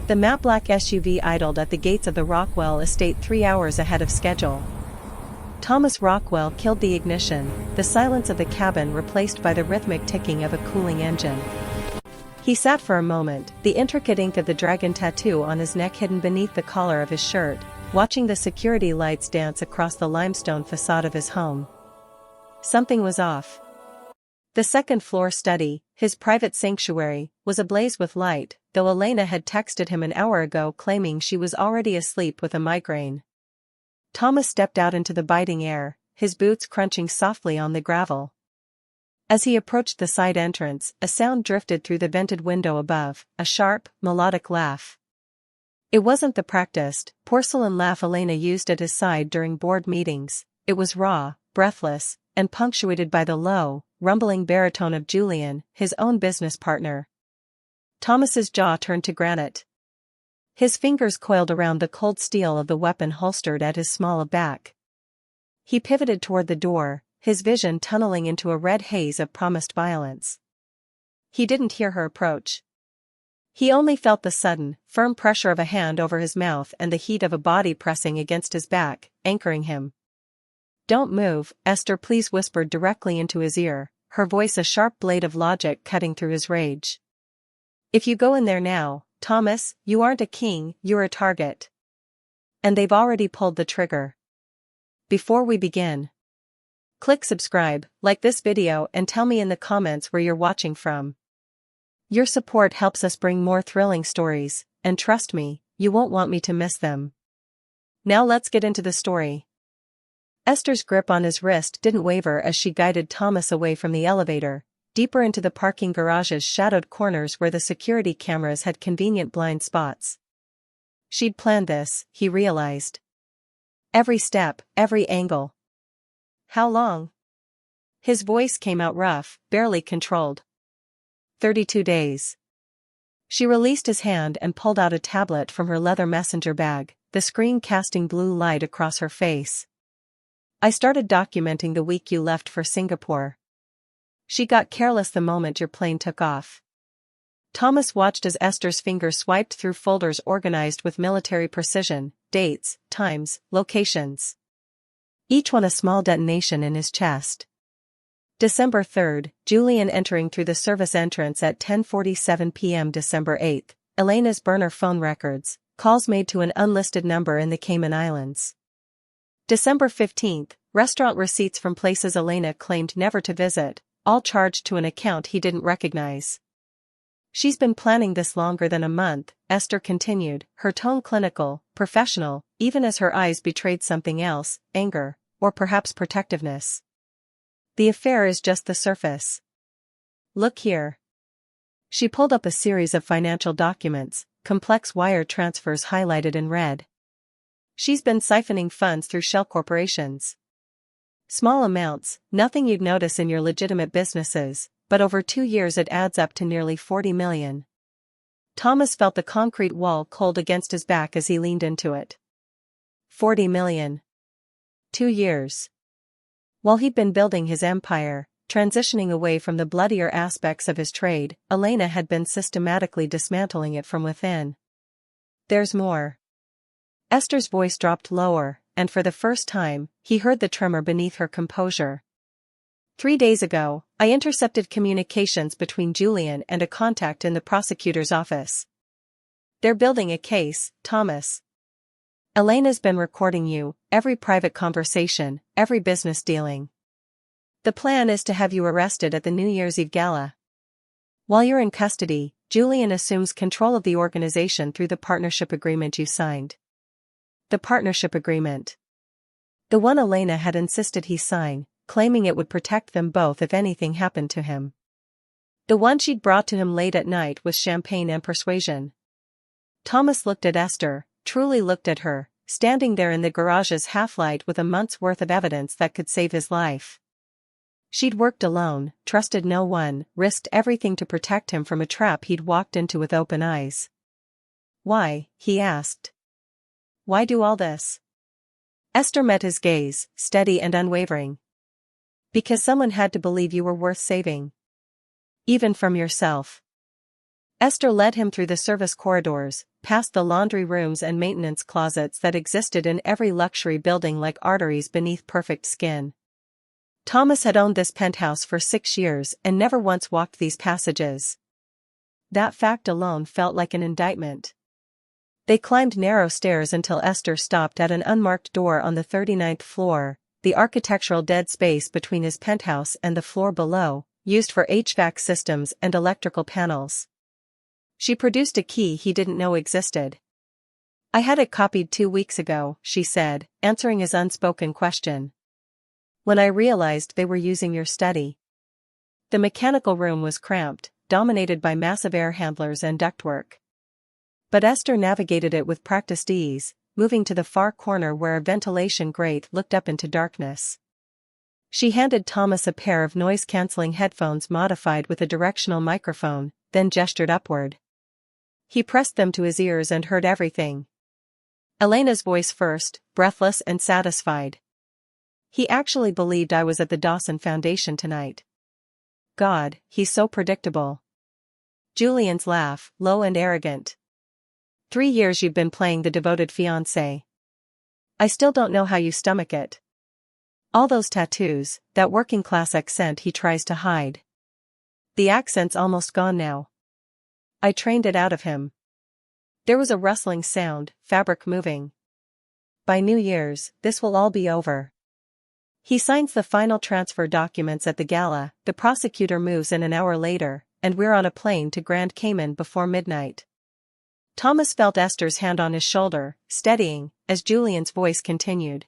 The matte black SUV idled at the gates of the Rockwell estate 3 hours ahead of schedule. Thomas Rockwell killed the ignition, the silence of the cabin replaced by the rhythmic ticking of a cooling engine. He sat for a moment, the intricate ink of the dragon tattoo on his neck hidden beneath the collar of his shirt, watching the security lights dance across the limestone facade of his home. Something was off. The second-floor study, his private sanctuary, was ablaze with light, though Elena had texted him an hour ago claiming she was already asleep with a migraine. Thomas stepped out into the biting air, his boots crunching softly on the gravel. As he approached the side entrance, a sound drifted through the vented window above, a sharp, melodic laugh. It wasn't the practiced, porcelain laugh Elena used at his side during board meetings. It was raw, breathless, and punctuated by the low, rumbling baritone of Julian, his own business partner. Thomas's jaw turned to granite. His fingers coiled around the cold steel of the weapon holstered at his small back. He pivoted toward the door, his vision tunneling into a red haze of promised violence. He didn't hear her approach. He only felt the sudden, firm pressure of a hand over his mouth and the heat of a body pressing against his back, anchoring him. "Don't move, Esther," please whispered directly into his ear, her voice a sharp blade of logic cutting through his rage. "If you go in there now, Thomas, you aren't a king, you're a target. And they've already pulled the trigger. Before we begin, click subscribe, like this video and tell me in the comments where you're watching from. Your support helps us bring more thrilling stories, and trust me, you won't want me to miss them. Now let's get into the story." Esther's grip on his wrist didn't waver as she guided Thomas away from the elevator, deeper into the parking garage's shadowed corners where the security cameras had convenient blind spots. She'd planned this, he realized. Every step, every angle. "How long?" His voice came out rough, barely controlled. 32 days. She released his hand and pulled out a tablet from her leather messenger bag, the screen casting blue light across her face. "I started documenting the week you left for Singapore. She got careless the moment your plane took off." Thomas watched as Esther's fingers swiped through folders organized with military precision, dates, times, locations. Each one a small detonation in his chest. December 3rd, Julian entering through the service entrance at 10:47 p.m. December 8th, Elena's burner phone records, calls made to an unlisted number in the Cayman Islands. December 15th, restaurant receipts from places Elena claimed never to visit, all charged to an account he didn't recognize. "She's been planning this longer than a month," Esther continued, her tone clinical, professional, even as her eyes betrayed something else, anger, or perhaps protectiveness. "The affair is just the surface. Look here." She pulled up a series of financial documents, complex wire transfers highlighted in red. "She's been siphoning funds through shell corporations. Small amounts, nothing you'd notice in your legitimate businesses, but over 2 years it adds up to nearly 40 million. Thomas felt the concrete wall cold against his back as he leaned into it. 40 million. 2 years. While he'd been building his empire, transitioning away from the bloodier aspects of his trade, Elena had been systematically dismantling it from within. "There's more." Esther's voice dropped lower, and for the first time, he heard the tremor beneath her composure. 3 days ago, I intercepted communications between Julian and a contact in the prosecutor's office. They're building a case, Thomas. Elena's been recording you, every private conversation, every business dealing. The plan is to have you arrested at the New Year's Eve gala. While you're in custody, Julian assumes control of the organization through the partnership agreement you signed. The partnership agreement. The one Elena had insisted he sign, claiming it would protect them both if anything happened to him. The one she'd brought to him late at night with champagne and persuasion. Thomas looked at Esther, truly looked at her, standing there in the garage's half-light with a month's worth of evidence that could save his life. She'd worked alone, trusted no one, risked everything to protect him from a trap he'd walked into with open eyes. "Why?" he asked. "Why do all this?" Esther met his gaze, steady and unwavering. "Because someone had to believe you were worth saving. Even from yourself." Esther led him through the service corridors, past the laundry rooms and maintenance closets that existed in every luxury building like arteries beneath perfect skin. Thomas had owned this penthouse for 6 years and never once walked these passages. That fact alone felt like an indictment. They climbed narrow stairs until Esther stopped at an unmarked door on the 39th floor, the architectural dead space between his penthouse and the floor below, used for HVAC systems and electrical panels. She produced a key he didn't know existed. "I had it copied 2 weeks ago," she said, answering his unspoken question. "When I realized they were using your study." The mechanical room was cramped, dominated by massive air handlers and ductwork. But Esther navigated it with practiced ease, moving to the far corner where a ventilation grate looked up into darkness. She handed Thomas a pair of noise-canceling headphones modified with a directional microphone, then gestured upward. He pressed them to his ears and heard everything. Elena's voice first, breathless and satisfied. "He actually believed I was at the Dawson Foundation tonight. God, he's so predictable." Julian's laugh, low and arrogant. 3 years you've been playing the devoted fiancé. I still don't know how you stomach it. All those tattoos, that working-class accent he tries to hide. The accent's almost gone now. I trained it out of him." There was a rustling sound, fabric moving. "By New Year's, this will all be over. He signs the final transfer documents at the gala, the prosecutor moves in an hour later, and we're on a plane to Grand Cayman before midnight." Thomas felt Esther's hand on his shoulder, steadying, as Julian's voice continued.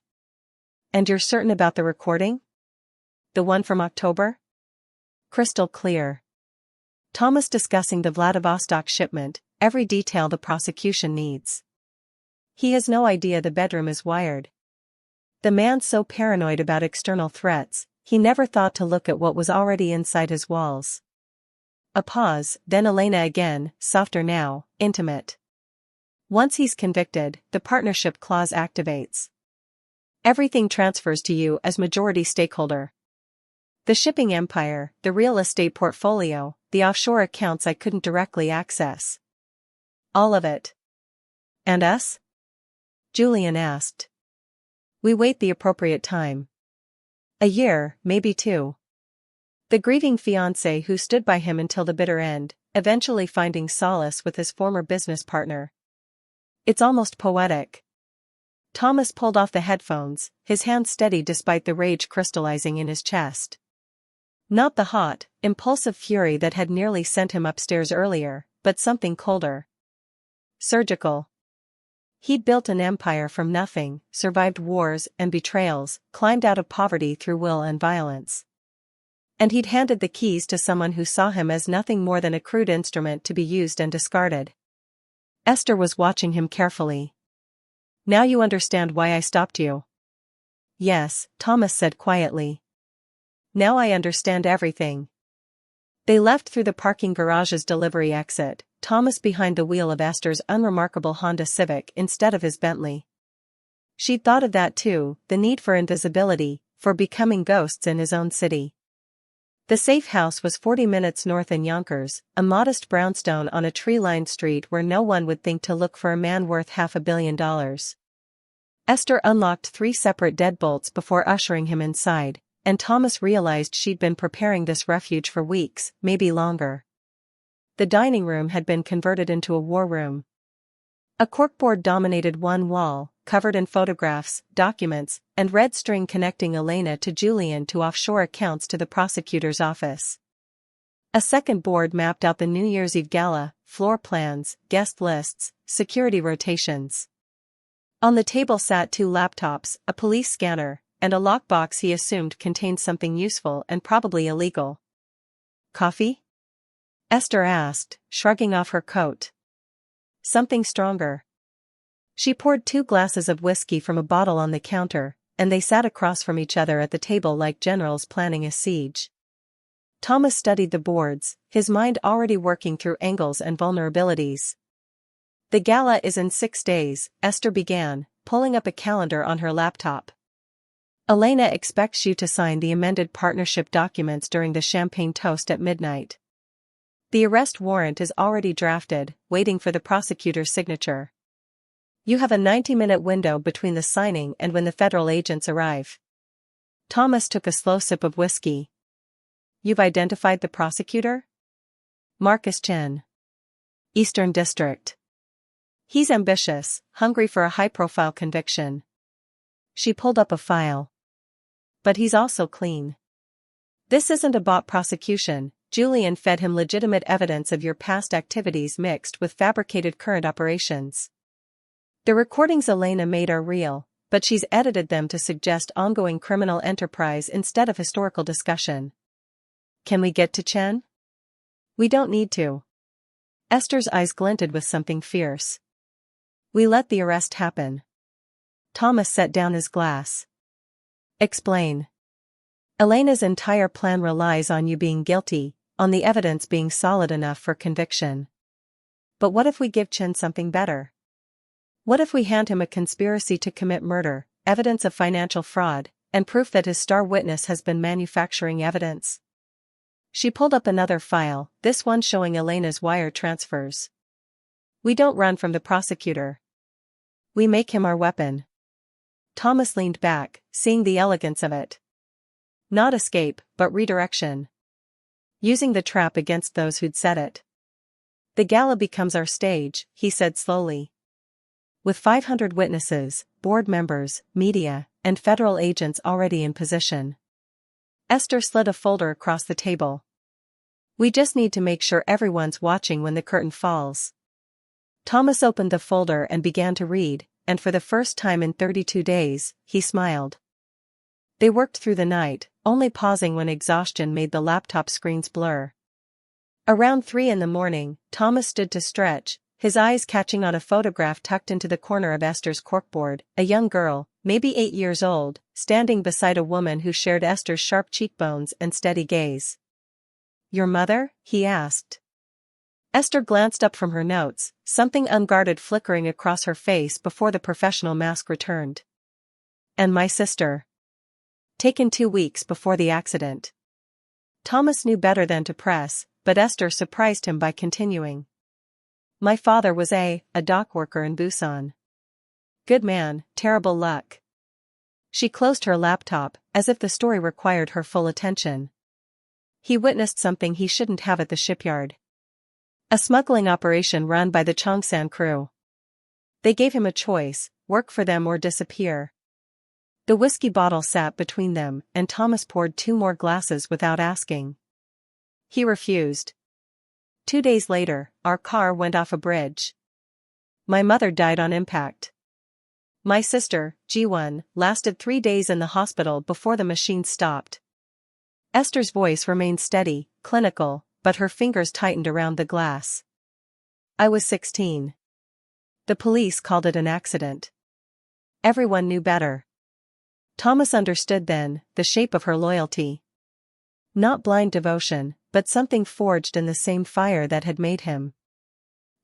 "And you're certain about the recording? The one from October?" "Crystal clear." Thomas discussing the Vladivostok shipment, every detail the prosecution needs. He has no idea the bedroom is wired. The man's so paranoid about external threats, he never thought to look at what was already inside his walls. A pause, then Elena again, softer now, intimate. "Once he's convicted, the partnership clause activates. Everything transfers to you as majority stakeholder. The shipping empire, the real estate portfolio, the offshore accounts I couldn't directly access. All of it." "And us?" Julian asked. "We wait the appropriate time. A year, maybe 2. The grieving fiancé who stood by him until the bitter end, eventually finding solace with his former business partner. It's almost poetic." Thomas pulled off the headphones, his hand steady despite the rage crystallizing in his chest. Not the hot, impulsive fury that had nearly sent him upstairs earlier, but something colder. Surgical. He'd built an empire from nothing, survived wars and betrayals, climbed out of poverty through will and violence. And he'd handed the keys to someone who saw him as nothing more than a crude instrument to be used and discarded. Esther was watching him carefully. "Now you understand why I stopped you." "Yes," Thomas said quietly. "Now I understand everything." They left through the parking garage's delivery exit, Thomas behind the wheel of Esther's unremarkable Honda Civic instead of his Bentley. She'd thought of that too, the need for invisibility, for becoming ghosts in his own city. The safe house was 40 minutes north in Yonkers, a modest brownstone on a tree-lined street where no one would think to look for a man worth $500 million. Esther unlocked 3 separate deadbolts before ushering him inside, and Thomas realized she'd been preparing this refuge for weeks, maybe longer. The dining room had been converted into a war room. A corkboard dominated one wall, covered in photographs, documents, and red string connecting Elena to Julian to offshore accounts to the prosecutor's office. A second board mapped out the New Year's Eve gala, floor plans, guest lists, security rotations. On the table sat 2 laptops, a police scanner, and a lockbox he assumed contained something useful and probably illegal. "Coffee?" Esther asked, shrugging off her coat. "Something stronger." She poured 2 glasses of whiskey from a bottle on the counter, and they sat across from each other at the table like generals planning a siege. Thomas studied the boards, his mind already working through angles and vulnerabilities. "The gala is in 6 days, Esther began, pulling up a calendar on her laptop. "Elena expects you to sign the amended partnership documents during the champagne toast at midnight. The arrest warrant is already drafted, waiting for the prosecutor's signature. You have a 90-minute window between the signing and when the federal agents arrive. Thomas took a slow sip of whiskey. You've identified the prosecutor? Marcus Chen. Eastern District. He's ambitious, hungry for a high-profile conviction. She pulled up a file. But he's also clean. This isn't a bought prosecution. Julian fed him legitimate evidence of your past activities mixed with fabricated current operations. The recordings Elena made are real, but she's edited them to suggest ongoing criminal enterprise instead of historical discussion. Can we get to Chen? We don't need to. Esther's eyes glinted with something fierce. We let the arrest happen. Thomas set down his glass. Explain. Elena's entire plan relies on you being guilty, on the evidence being solid enough for conviction. But what if we give Chen something better? What if we hand him a conspiracy to commit murder, evidence of financial fraud, and proof that his star witness has been manufacturing evidence? She pulled up another file, this one showing Elena's wire transfers. We don't run from the prosecutor. We make him our weapon. Thomas leaned back, seeing the elegance of it. Not escape, but redirection. Using the trap against those who'd set it. The gala becomes our stage, he said slowly. With 500 witnesses, board members, media, and federal agents already in position. Esther slid a folder across the table. We just need to make sure everyone's watching when the curtain falls. Thomas opened the folder and began to read, and for the first time in 32 days, he smiled. They worked through the night, only pausing when exhaustion made the laptop screens blur. Around 3 a.m, Thomas stood to stretch, his eyes catching on a photograph tucked into the corner of Esther's corkboard, a young girl, maybe 8 years old, standing beside a woman who shared Esther's sharp cheekbones and steady gaze. Your mother? He asked. Esther glanced up from her notes, something unguarded flickering across her face before the professional mask returned. And my sister. Taken 2 weeks before the accident. Thomas knew better than to press, but Esther surprised him by continuing. My father was a dock worker in Busan. Good man, terrible luck. She closed her laptop, as if the story required her full attention. He witnessed something he shouldn't have at the shipyard. A smuggling operation run by the Chongsan crew. They gave him a choice, work for them or disappear. The whiskey bottle sat between them, and Thomas poured 2 more glasses without asking. He refused. 2 days later, our car went off a bridge. My mother died on impact. My sister, Ji-won, lasted 3 days in the hospital before the machine stopped. Esther's voice remained steady, clinical, but her fingers tightened around the glass. I was 16. The police called it an accident. Everyone knew better. Thomas understood then, the shape of her loyalty. Not blind devotion, but something forged in the same fire that had made him.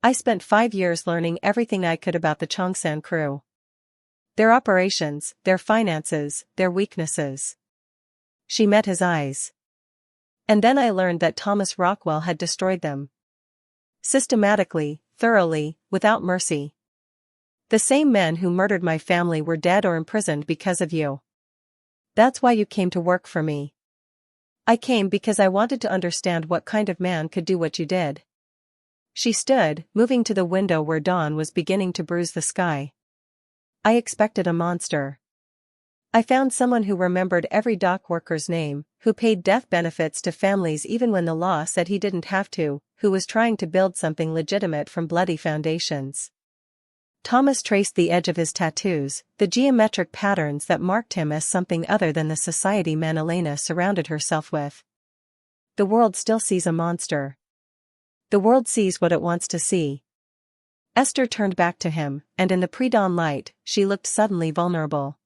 I spent 5 years learning everything I could about the Chongsan crew. Their operations, their finances, their weaknesses. She met his eyes. And then I learned that Thomas Rockwell had destroyed them. Systematically, thoroughly, without mercy. The same men who murdered my family were dead or imprisoned because of you. That's why you came to work for me. I came because I wanted to understand what kind of man could do what you did. She stood, moving to the window where dawn was beginning to bruise the sky. I expected a monster. I found someone who remembered every dock worker's name, who paid death benefits to families even when the law said he didn't have to, who was trying to build something legitimate from bloody foundations. Thomas traced the edge of his tattoos, the geometric patterns that marked him as something other than the society man Elena surrounded herself with. The world still sees a monster. The world sees what it wants to see. Esther turned back to him, and in the pre-dawn light, she looked suddenly vulnerable.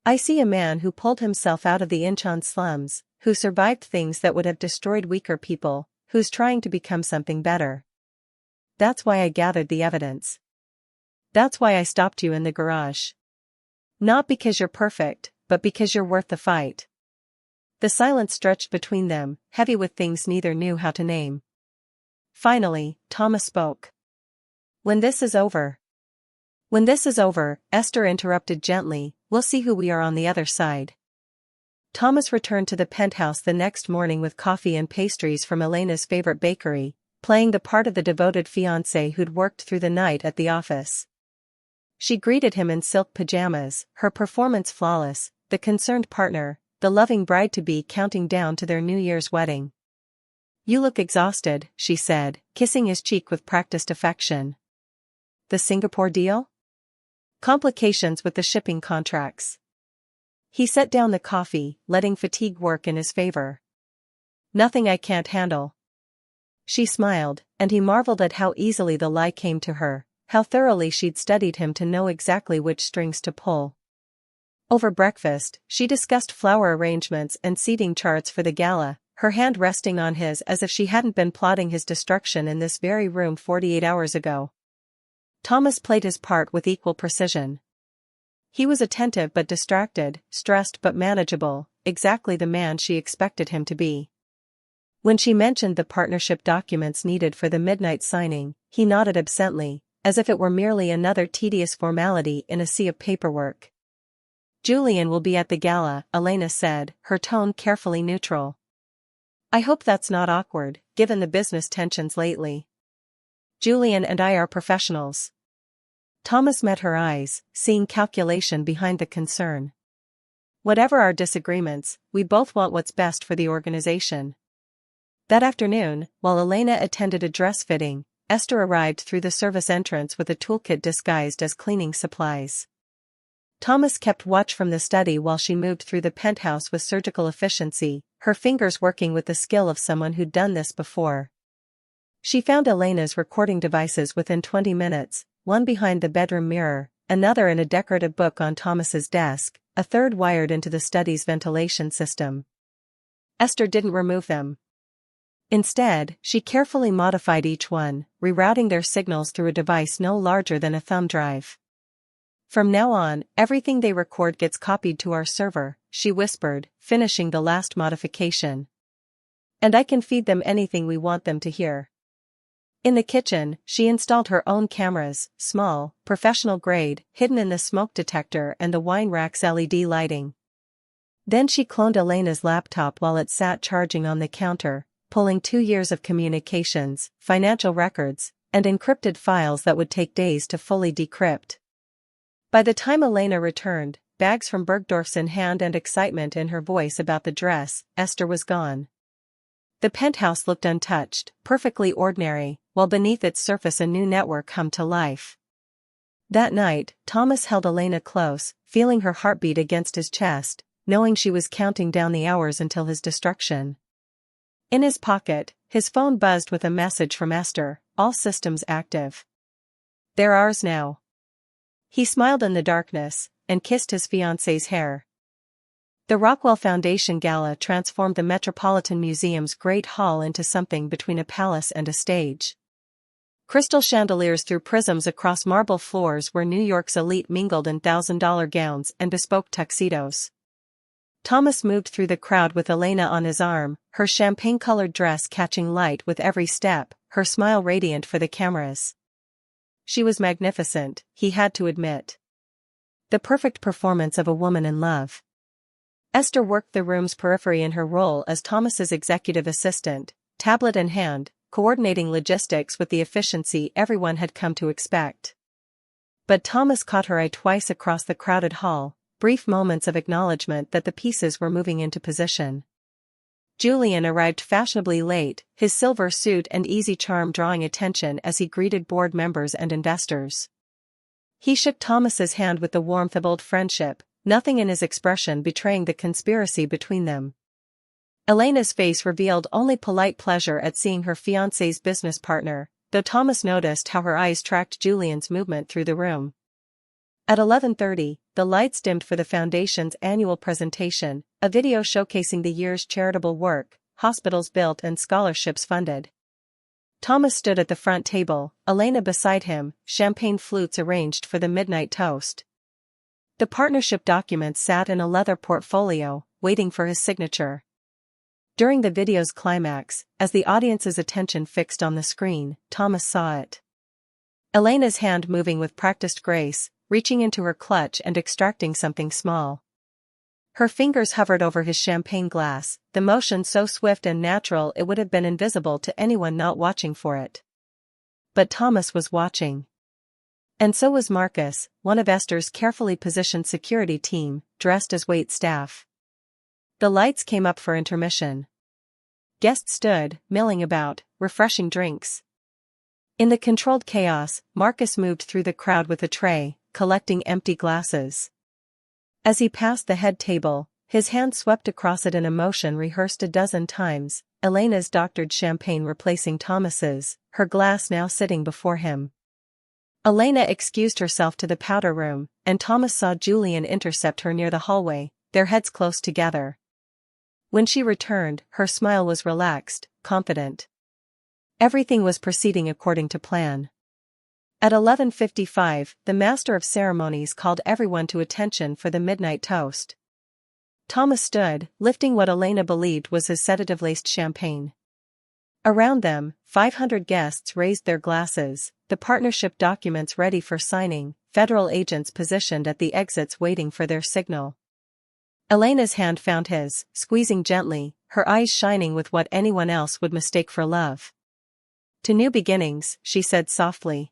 I see a man who pulled himself out of the Incheon slums, who survived things that would have destroyed weaker people, who's trying to become something better. That's why I gathered the evidence. That's why I stopped you in the garage. Not because you're perfect, but because you're worth the fight. The silence stretched between them, heavy with things neither knew how to name. Finally, Thomas spoke. When this is over. When this is over, Esther interrupted gently, we'll see who we are on the other side. Thomas returned to the penthouse the next morning with coffee and pastries from Elena's favorite bakery, playing the part of the devoted fiancée who'd worked through the night at the office. She greeted him in silk pajamas, her performance flawless, the concerned partner, the loving bride-to-be counting down to their New Year's wedding. You look exhausted, she said, kissing his cheek with practiced affection. The Singapore deal? Complications with the shipping contracts. He set down the coffee, letting fatigue work in his favor. Nothing I can't handle. She smiled, and he marveled at how easily the lie came to her, how thoroughly she'd studied him to know exactly which strings to pull. Over breakfast, she discussed flower arrangements and seating charts for the gala, her hand resting on his as if she hadn't been plotting his destruction in this very room 48 hours ago. Thomas played his part with equal precision. He was attentive but distracted, stressed but manageable, exactly the man she expected him to be. When she mentioned the partnership documents needed for the midnight signing, he nodded absently, as if it were merely another tedious formality in a sea of paperwork. Julian will be at the gala, Elena said, her tone carefully neutral. I hope that's not awkward, given the business tensions lately. Julian and I are professionals. Thomas met her eyes, seeing calculation behind the concern. Whatever our disagreements, we both want what's best for the organization. That afternoon, while Elena attended a dress fitting, Esther arrived through the service entrance with a toolkit disguised as cleaning supplies. Thomas kept watch from the study while she moved through the penthouse with surgical efficiency, her fingers working with the skill of someone who'd done this before. She found Elena's recording devices within 20 minutes, one behind the bedroom mirror, another in a decorative book on Thomas's desk, a third wired into the study's ventilation system. Esther didn't remove them. Instead, she carefully modified each one, rerouting their signals through a device no larger than a thumb drive. From now on, everything they record gets copied to our server, she whispered, finishing the last modification. And I can feed them anything we want them to hear. In the kitchen, she installed her own cameras, small, professional grade, hidden in the smoke detector and the wine rack's LED lighting. Then she cloned Elena's laptop while it sat charging on the counter, pulling 2 years of communications, financial records, and encrypted files that would take days to fully decrypt. By the time Elena returned, bags from Bergdorf's in hand and excitement in her voice about the dress, Esther was gone. The penthouse looked untouched, perfectly ordinary, while beneath its surface a new network hummed to life. That night, Thomas held Elena close, feeling her heartbeat against his chest, knowing she was counting down the hours until his destruction. In his pocket, his phone buzzed with a message from Esther, all systems active. They're ours now. He smiled in the darkness, and kissed his fiancée's hair. The Rockwell Foundation Gala transformed the Metropolitan Museum's Great Hall into something between a palace and a stage. Crystal chandeliers threw prisms across marble floors where New York's elite mingled in $1,000 gowns and bespoke tuxedos. Thomas moved through the crowd with Elena on his arm, her champagne-colored dress catching light with every step, her smile radiant for the cameras. She was magnificent, he had to admit. The perfect performance of a woman in love. Esther worked the room's periphery in her role as Thomas's executive assistant, tablet in hand, coordinating logistics with the efficiency everyone had come to expect. But Thomas caught her eye twice across the crowded hall, brief moments of acknowledgement that the pieces were moving into position. Julian arrived fashionably late, his silver suit and easy charm drawing attention as he greeted board members and investors. He shook Thomas's hand with the warmth of old friendship, nothing in his expression betraying the conspiracy between them. Elena's face revealed only polite pleasure at seeing her fiancé's business partner, though Thomas noticed how her eyes tracked Julian's movement through the room. At 11:30, the lights dimmed for the Foundation's annual presentation, a video showcasing the year's charitable work, hospitals built and scholarships funded. Thomas stood at the front table, Elena beside him, champagne flutes arranged for the midnight toast. The partnership documents sat in a leather portfolio, waiting for his signature. During the video's climax, as the audience's attention fixed on the screen, Thomas saw it. Elena's hand moving with practiced grace, reaching into her clutch and extracting something small. Her fingers hovered over his champagne glass, the motion so swift and natural it would have been invisible to anyone not watching for it. But Thomas was watching. And so was Marcus, one of Esther's carefully positioned security team, dressed as wait staff. The lights came up for intermission. Guests stood, milling about, refreshing drinks. In the controlled chaos, Marcus moved through the crowd with a tray, collecting empty glasses. As he passed the head table, his hand swept across it in a motion rehearsed a dozen times, Elena's doctored champagne replacing Thomas's, her glass now sitting before him. Elena excused herself to the powder room, and Thomas saw Julian intercept her near the hallway, their heads close together. When she returned, her smile was relaxed, confident. Everything was proceeding according to plan. At 11:55, the master of ceremonies called everyone to attention for the midnight toast. Thomas stood, lifting what Elena believed was his sedative-laced champagne. Around them, 500 guests raised their glasses, the partnership documents ready for signing, federal agents positioned at the exits waiting for their signal. Elena's hand found his, squeezing gently, her eyes shining with what anyone else would mistake for love. "To new beginnings," she said softly.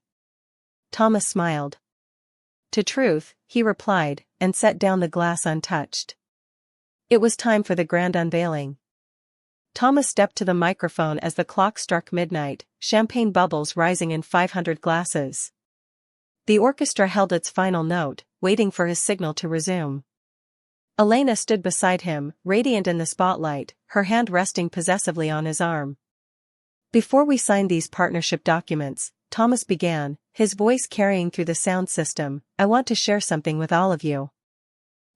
Thomas smiled. "To truth," he replied, and set down the glass untouched. It was time for the grand unveiling. Thomas stepped to the microphone as the clock struck midnight, champagne bubbles rising in 500 glasses. The orchestra held its final note, waiting for his signal to resume. Elena stood beside him, radiant in the spotlight, her hand resting possessively on his arm. "Before we sign these partnership documents," Thomas began, his voice carrying through the sound system, "I want to share something with all of you.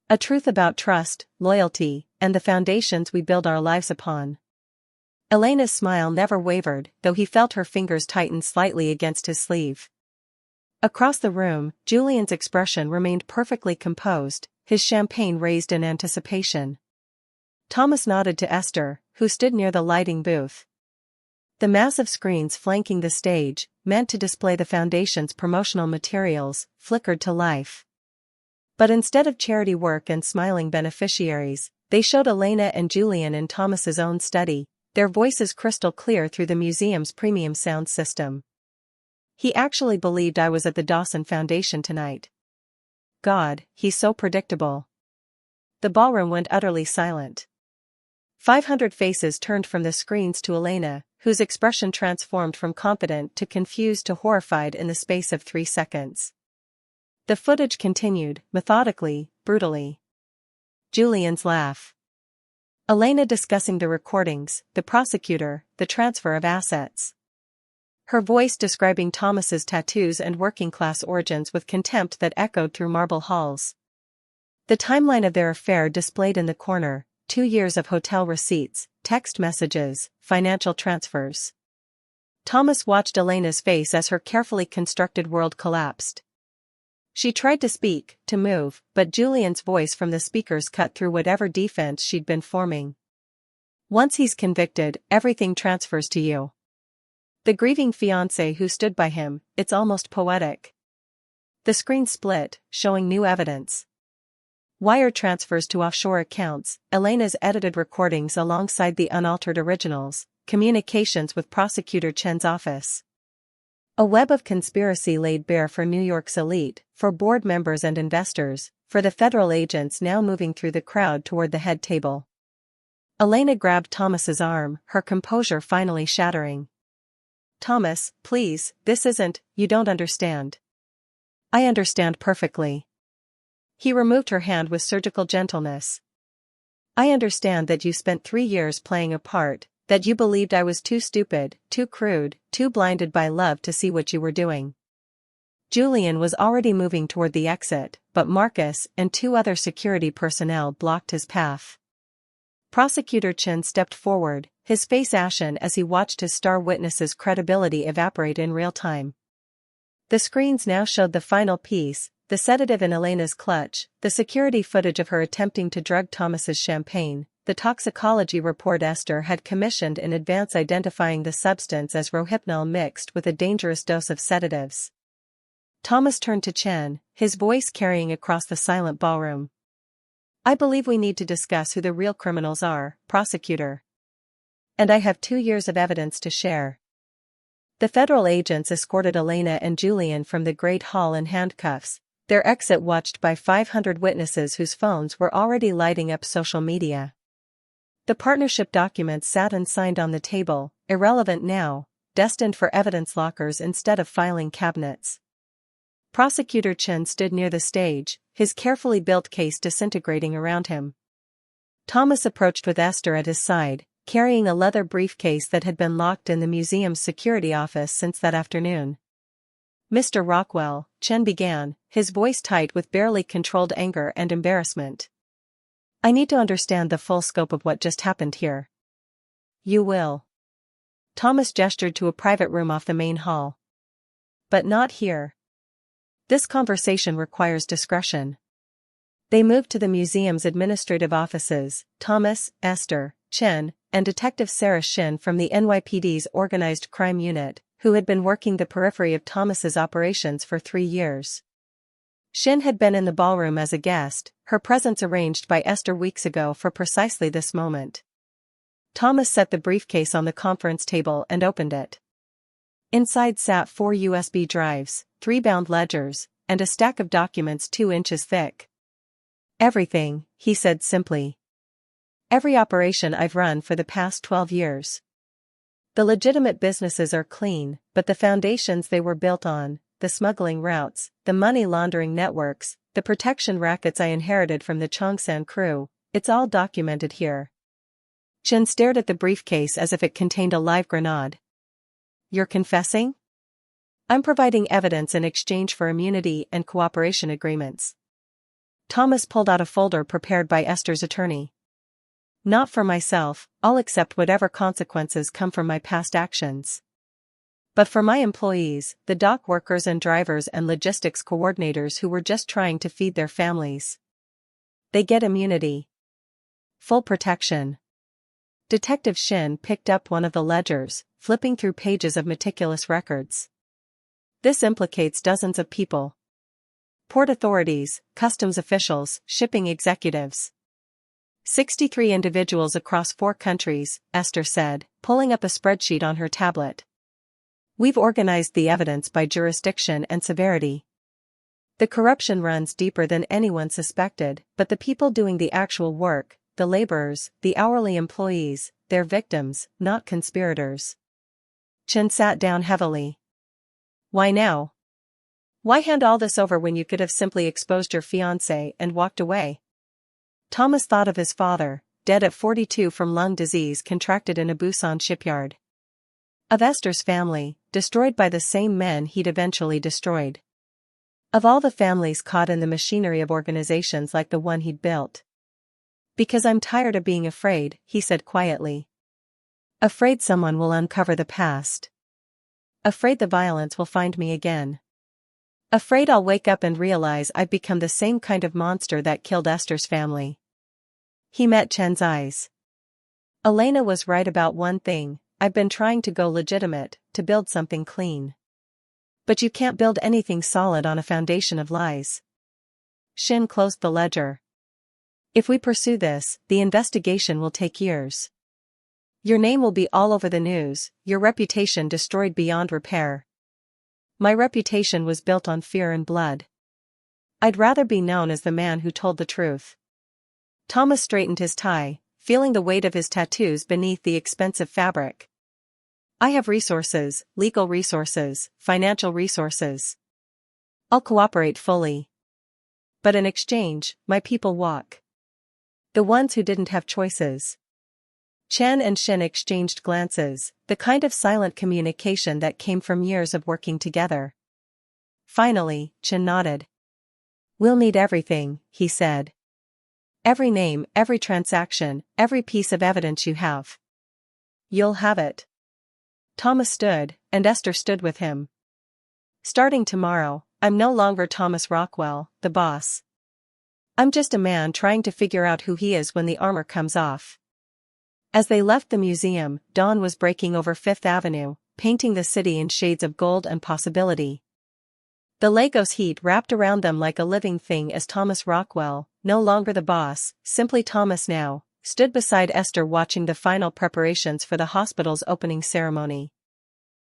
A truth about trust, loyalty, and the foundations we build our lives upon." Elena's smile never wavered, though he felt her fingers tighten slightly against his sleeve. Across the room, Julian's expression remained perfectly composed, his champagne raised in anticipation. Thomas nodded to Esther, who stood near the lighting booth. The massive screens flanking the stage, meant to display the foundation's promotional materials, flickered to life. But instead of charity work and smiling beneficiaries, they showed Elena and Julian in Thomas's own study, their voices crystal clear through the museum's premium sound system. "He actually believed I was at the Dawson Foundation tonight. God, he's so predictable." The ballroom went utterly silent. 500 faces turned from the screens to Elena, whose expression transformed from confident to confused to horrified in the space of 3 seconds. The footage continued, methodically, brutally. Julian's laugh. Elena discussing the recordings, the prosecutor, the transfer of assets. Her voice describing Thomas's tattoos and working-class origins with contempt that echoed through marble halls. The timeline of their affair displayed in the corner, 2 years of hotel receipts, text messages, financial transfers. Thomas watched Elena's face as her carefully constructed world collapsed. She tried to speak, to move, but Julian's voice from the speakers cut through whatever defense she'd been forming. "Once he's convicted, everything transfers to you." The grieving fiancé who stood by him, it's almost poetic. The screen split, showing new evidence. Wire transfers to offshore accounts, Elena's edited recordings alongside the unaltered originals, communications with Prosecutor Chen's office. A web of conspiracy laid bare for New York's elite, for board members and investors, for the federal agents now moving through the crowd toward the head table. Elena grabbed Thomas's arm, her composure finally shattering. "Thomas, please, this isn't, you don't understand." "I understand perfectly." He removed her hand with surgical gentleness. "I understand that you spent 3 years playing a part, that you believed I was too stupid, too crude, too blinded by love to see what you were doing." Julian was already moving toward the exit, but Marcus and 2 other security personnel blocked his path. Prosecutor Chen stepped forward, his face ashen as he watched his star witness's credibility evaporate in real time. The screens now showed the final piece, the sedative in Elena's clutch, the security footage of her attempting to drug Thomas's champagne, the toxicology report Esther had commissioned in advance identifying the substance as rohypnol mixed with a dangerous dose of sedatives. Thomas turned to Chen, his voice carrying across the silent ballroom. I believe we need to discuss who the real criminals are, prosecutor. And I have 2 years of evidence to share. The federal agents escorted Elena and Julian from the Great Hall in handcuffs, their exit watched by 500 witnesses whose phones were already lighting up social media. The partnership documents sat unsigned on the table, irrelevant now, destined for evidence lockers instead of filing cabinets. Prosecutor Chen stood near the stage, his carefully built case disintegrating around him. Thomas approached with Esther at his side, carrying a leather briefcase that had been locked in the museum's security office since that afternoon. Mr. Rockwell, Chen began, his voice tight with barely controlled anger and embarrassment. I need to understand the full scope of what just happened here. You will. Thomas gestured to a private room off the main hall. But not here. This conversation requires discretion. They moved to the museum's administrative offices, Thomas, Esther, Chen, and Detective Sarah Shin from the NYPD's Organized Crime Unit, who had been working the periphery of Thomas's operations for 3 years. Shin had been in the ballroom as a guest, her presence arranged by Esther weeks ago for precisely this moment. Thomas set the briefcase on the conference table and opened it. Inside sat 4 USB drives, 3 bound ledgers, and a stack of documents 2 inches thick. Everything, he said simply. Every operation I've run for the past 12 years. The legitimate businesses are clean, but the foundations they were built on, the smuggling routes, the money laundering networks, the protection rackets I inherited from the Chongsan crew, it's all documented here. Chen stared at the briefcase as if it contained a live grenade. You're confessing? I'm providing evidence in exchange for immunity and cooperation agreements. Thomas pulled out a folder prepared by Esther's attorney. Not for myself, I'll accept whatever consequences come from my past actions. But for my employees, the dock workers and drivers and logistics coordinators who were just trying to feed their families. They get immunity. Full protection. Detective Shin picked up one of the ledgers, flipping through pages of meticulous records. This implicates dozens of people. Port authorities, customs officials, shipping executives. 63 individuals across 4 countries, Esther said, pulling up a spreadsheet on her tablet. We've organized the evidence by jurisdiction and severity. The corruption runs deeper than anyone suspected, but the people doing the actual work, the laborers, the hourly employees, they're victims, not conspirators. Chen sat down heavily. Why now? Why hand all this over when you could have simply exposed your fiancée and walked away? Thomas thought of his father, dead at 42 from lung disease contracted in a Busan shipyard. Of Esther's family, destroyed by the same men he'd eventually destroyed. Of all the families caught in the machinery of organizations like the one he'd built. Because I'm tired of being afraid, he said quietly. Afraid someone will uncover the past. Afraid the violence will find me again. Afraid I'll wake up and realize I've become the same kind of monster that killed Esther's family. He met Chen's eyes. Elena was right about one thing, I've been trying to go legitimate, to build something clean. But you can't build anything solid on a foundation of lies. Shin closed the ledger. If we pursue this, the investigation will take years. Your name will be all over the news, your reputation destroyed beyond repair. My reputation was built on fear and blood. I'd rather be known as the man who told the truth. Thomas straightened his tie, feeling the weight of his tattoos beneath the expensive fabric. I have resources, legal resources, financial resources. I'll cooperate fully. But in exchange, my people walk. The ones who didn't have choices. Chen and Shin exchanged glances, the kind of silent communication that came from years of working together. Finally, Chen nodded. We'll need everything, he said. Every name, every transaction, every piece of evidence you have. You'll have it. Thomas stood, and Esther stood with him. Starting tomorrow, I'm no longer Thomas Rockwell, the boss. I'm just a man trying to figure out who he is when the armor comes off. As they left the museum, dawn was breaking over Fifth Avenue, painting the city in shades of gold and possibility. The Lagos heat wrapped around them like a living thing as Thomas Rockwell, no longer the boss, simply Thomas now, stood beside Esther watching the final preparations for the hospital's opening ceremony.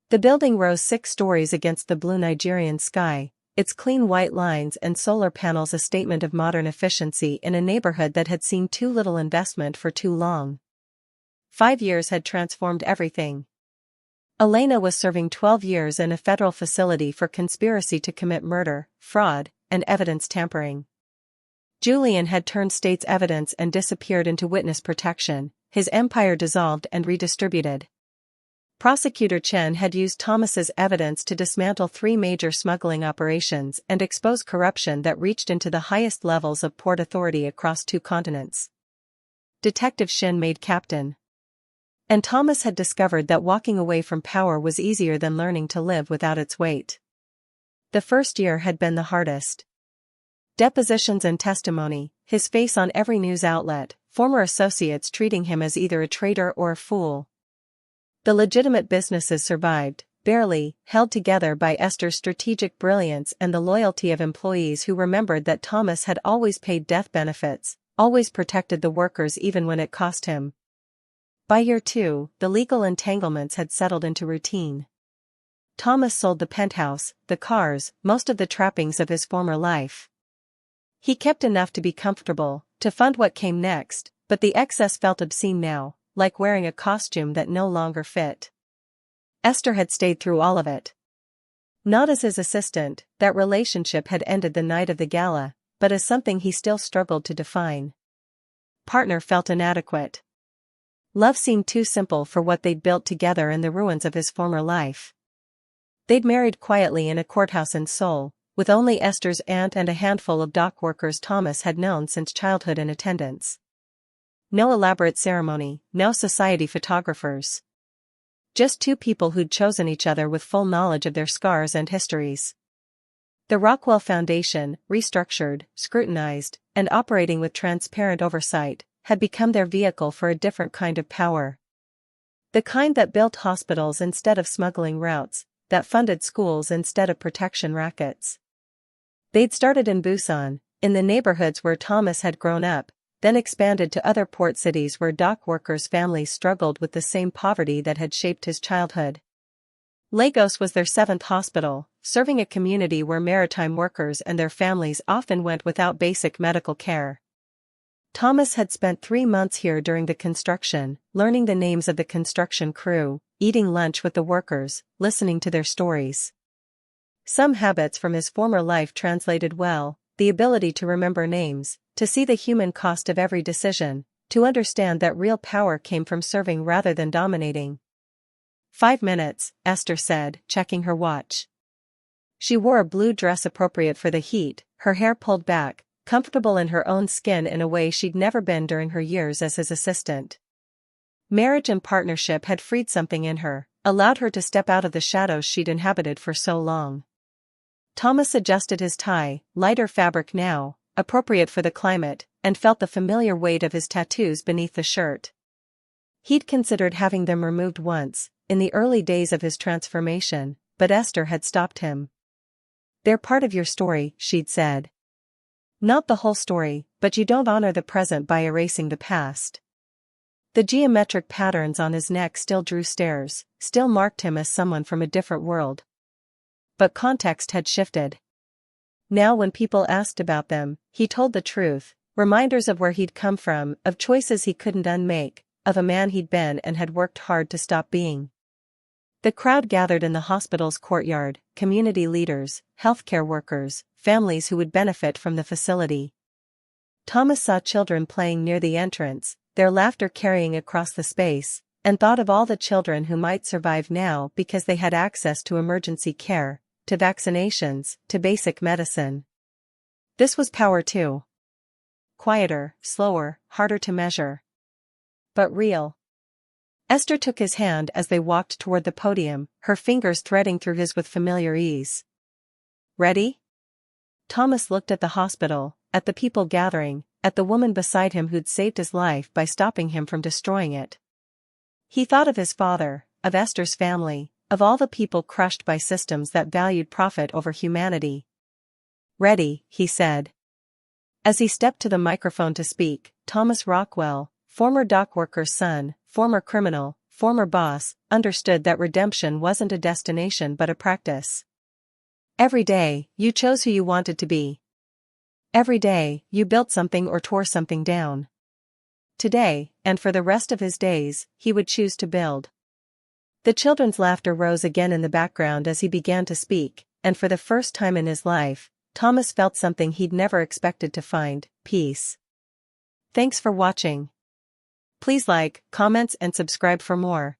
The building rose 6 stories against the blue Nigerian sky, its clean white lines and solar panels a statement of modern efficiency in a neighborhood that had seen too little investment for too long. 5 years had transformed everything. Elena was serving 12 years in a federal facility for conspiracy to commit murder, fraud, and evidence tampering. Julian had turned state's evidence and disappeared into witness protection, his empire dissolved and redistributed. Prosecutor Chen had used Thomas's evidence to dismantle 3 major smuggling operations and expose corruption that reached into the highest levels of port authority across 2 continents. Detective Shin made captain. And Thomas had discovered that walking away from power was easier than learning to live without its weight. The first year had been the hardest. Depositions and testimony, his face on every news outlet, former associates treating him as either a traitor or a fool. The legitimate businesses survived, barely, held together by Esther's strategic brilliance and the loyalty of employees who remembered that Thomas had always paid death benefits, always protected the workers even when it cost him. By year 2, the legal entanglements had settled into routine. Thomas sold the penthouse, the cars, most of the trappings of his former life. He kept enough to be comfortable, to fund what came next, but the excess felt obscene now, like wearing a costume that no longer fit. Esther had stayed through all of it. Not as his assistant, that relationship had ended the night of the gala, but as something he still struggled to define. Partner felt inadequate. Love seemed too simple for what they'd built together in the ruins of his former life. They'd married quietly in a courthouse in Seoul, with only Esther's aunt and a handful of dock workers Thomas had known since childhood in attendance. No elaborate ceremony, no society photographers. Just 2 people who'd chosen each other with full knowledge of their scars and histories. The Rockwell Foundation, restructured, scrutinized, and operating with transparent oversight, had become their vehicle for a different kind of power. The kind that built hospitals instead of smuggling routes, that funded schools instead of protection rackets. They'd started in Busan, in the neighborhoods where Thomas had grown up, then expanded to other port cities where dock workers' families struggled with the same poverty that had shaped his childhood. Lagos was their 7th hospital, serving a community where maritime workers and their families often went without basic medical care. Thomas had spent 3 months here during the construction, learning the names of the construction crew, eating lunch with the workers, listening to their stories. Some habits from his former life translated well, the ability to remember names, to see the human cost of every decision, to understand that real power came from serving rather than dominating. 5 minutes, Esther said, checking her watch. She wore a blue dress appropriate for the heat, her hair pulled back, comfortable in her own skin in a way she'd never been during her years as his assistant. Marriage and partnership had freed something in her, allowed her to step out of the shadows she'd inhabited for so long. Thomas adjusted his tie, lighter fabric now, appropriate for the climate, and felt the familiar weight of his tattoos beneath the shirt. He'd considered having them removed once, in the early days of his transformation, but Esther had stopped him. "They're part of your story," she'd said. "Not the whole story, but you don't honor the present by erasing the past." The geometric patterns on his neck still drew stares, still marked him as someone from a different world. But context had shifted. Now when people asked about them, he told the truth, reminders of where he'd come from, of choices he couldn't unmake, of a man he'd been and had worked hard to stop being. The crowd gathered in the hospital's courtyard, community leaders, healthcare workers, families who would benefit from the facility. Thomas saw children playing near the entrance, their laughter carrying across the space, and thought of all the children who might survive now because they had access to emergency care, to vaccinations, to basic medicine. This was power too. Quieter, slower, harder to measure. But real. Esther took his hand as they walked toward the podium, her fingers threading through his with familiar ease. "Ready?" Thomas looked at the hospital, at the people gathering, at the woman beside him who'd saved his life by stopping him from destroying it. He thought of his father, of Esther's family, of all the people crushed by systems that valued profit over humanity. "Ready," he said. As he stepped to the microphone to speak, Thomas Rockwell, former dockworker's son, former criminal, former boss, understood that redemption wasn't a destination but a practice. Every day, you chose who you wanted to be. Every day, you built something or tore something down. Today, and for the rest of his days, he would choose to build. The children's laughter rose again in the background as he began to speak, and for the first time in his life, Thomas felt something he'd never expected to find: peace. Thanks for watching. Please like, comment and subscribe for more.